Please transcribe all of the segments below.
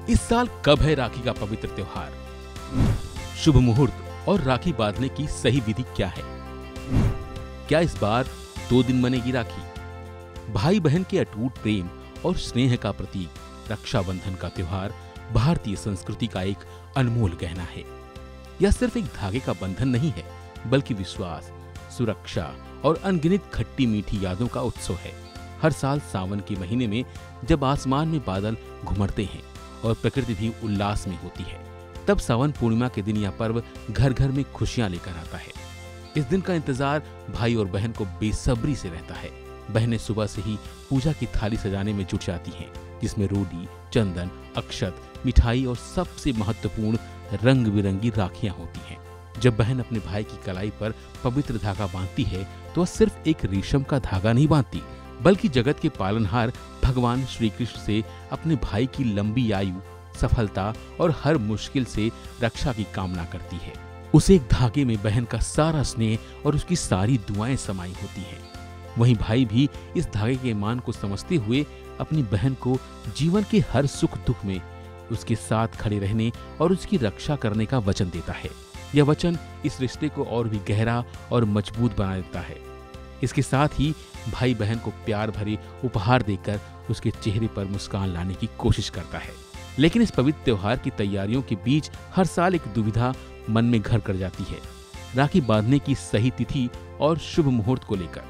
इस साल कब है राखी का पवित्र त्योहार? शुभ मुहूर्त और राखी बांधने की सही विधि क्या है? क्या इस बार 2 दिन बनेगी राखी? भाई बहन के अटूट प्रेम और स्नेह का प्रतीक रक्षाबंधन का त्योहार भारतीय संस्कृति का एक अनमोल गहना है। यह सिर्फ एक धागे का बंधन नहीं है, बल्कि विश्वास, सुरक्षा और अनगिनत खट्टी मीठी यादों का उत्सव है। हर साल सावन के महीने में जब आसमान में बादल घुमड़ते हैं और प्रकृति भी उल्लास में होती है, तब सावन पूर्णिमा के दिन यह पर्व घर घर में खुशियां लेकर आता है। इस दिन का इंतजार भाई और बहन को बेसब्री से रहता है। बहनें सुबह से ही पूजा की थाली सजाने में जुट जाती हैं, जिसमें रोली, चंदन, अक्षत, मिठाई और सबसे महत्वपूर्ण रंग बिरंगी राखियां होती हैं। जब बहन अपने भाई की कलाई पर पवित्र धागा बांधती है तो वह सिर्फ एक रेशम का धागा नहीं बांधती, बल्कि जगत के पालनहार भगवान श्री कृष्ण से अपने भाई की लंबी आयु, सफलता और हर मुश्किल से रक्षा की कामना करती है। उस एक धागे में बहन का सारा स्नेह और उसकी सारी दुआएं समाई होती हैं। वहीं भाई भी इस धागे के मान को समझते हुए अपनी बहन को जीवन के हर सुख दुख में उसके साथ खड़े रहने और उसकी रक्षा करने का वचन देता है। यह वचन इस रिश्ते को और भी गहरा और मजबूत बना देता है। इसके साथ ही भाई बहन को प्यार भरे उपहार देकर उसके चेहरे पर मुस्कान लाने की कोशिश करता है। लेकिन इस पवित्र त्योहार की तैयारियों के बीच हर साल एक दुविधा मन में घर कर जाती है। राखी बांधने की सही तिथि और शुभ मुहूर्त को लेकर,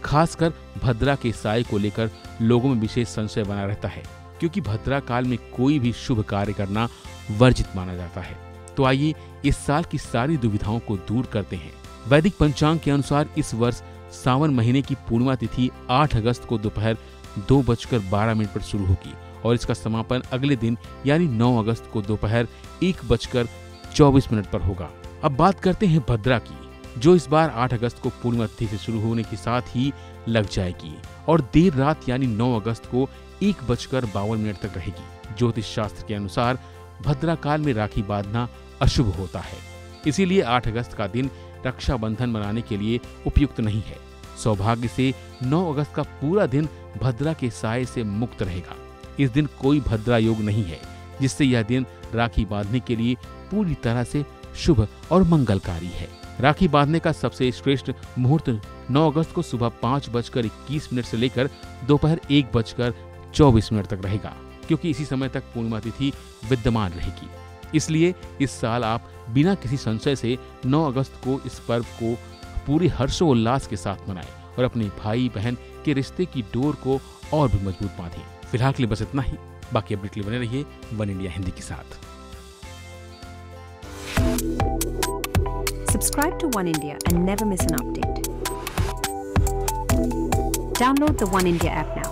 खासकर भद्रा के साय को लेकर लोगों में विशेष संशय बना रहता है, क्योंकि भद्रा काल में कोई भी शुभ कार्य करना वर्जित माना जाता है। तो आइए इस साल की सारी दुविधाओं को दूर करते हैं। वैदिक पंचांग के अनुसार इस वर्ष सावन महीने की पूर्णिमा तिथि 8 अगस्त को दोपहर 2:12 पर शुरू होगी और इसका समापन अगले दिन यानी 9 अगस्त को दोपहर 1:24 पर होगा। अब बात करते हैं भद्रा की, जो इस बार 8 अगस्त को पूर्णिमा तिथि से शुरू होने के साथ ही लग जाएगी और देर रात यानी 9 अगस्त को 1:52 तक रहेगी। ज्योतिष शास्त्र के अनुसार भद्रा काल में राखी बांधना अशुभ होता है, इसीलिए 8 अगस्त का दिन रक्षाबंधन मनाने के लिए उपयुक्त नहीं है। सौभाग्य से 9 अगस्त का पूरा दिन भद्रा के साये से मुक्त रहेगा। इस दिन कोई भद्रा योग नहीं है, जिससे यह दिन राखी बांधने के लिए पूरी तरह से शुभ और मंगलकारी है। राखी बांधने का सबसे श्रेष्ठ मुहूर्त 9 अगस्त को सुबह 5:21 से लेकर दोपहर 1:24 तक रहेगा, क्योंकि इसी समय तक पूर्णिमा तिथि विद्यमान रहेगी। इसलिए इस साल आप बिना किसी संशय से 9 अगस्त को इस पर्व को पूरे हर्षोल्लास के साथ मनाएं और अपने भाई बहन के रिश्ते की डोर को और भी मजबूत बांधें। फिलहाल के लिए बस इतना ही। बाकी अपडेट के लिए बने रहिए वन इंडिया हिंदी के साथ। Subscribe to One India and never miss an update. Download the One India app now.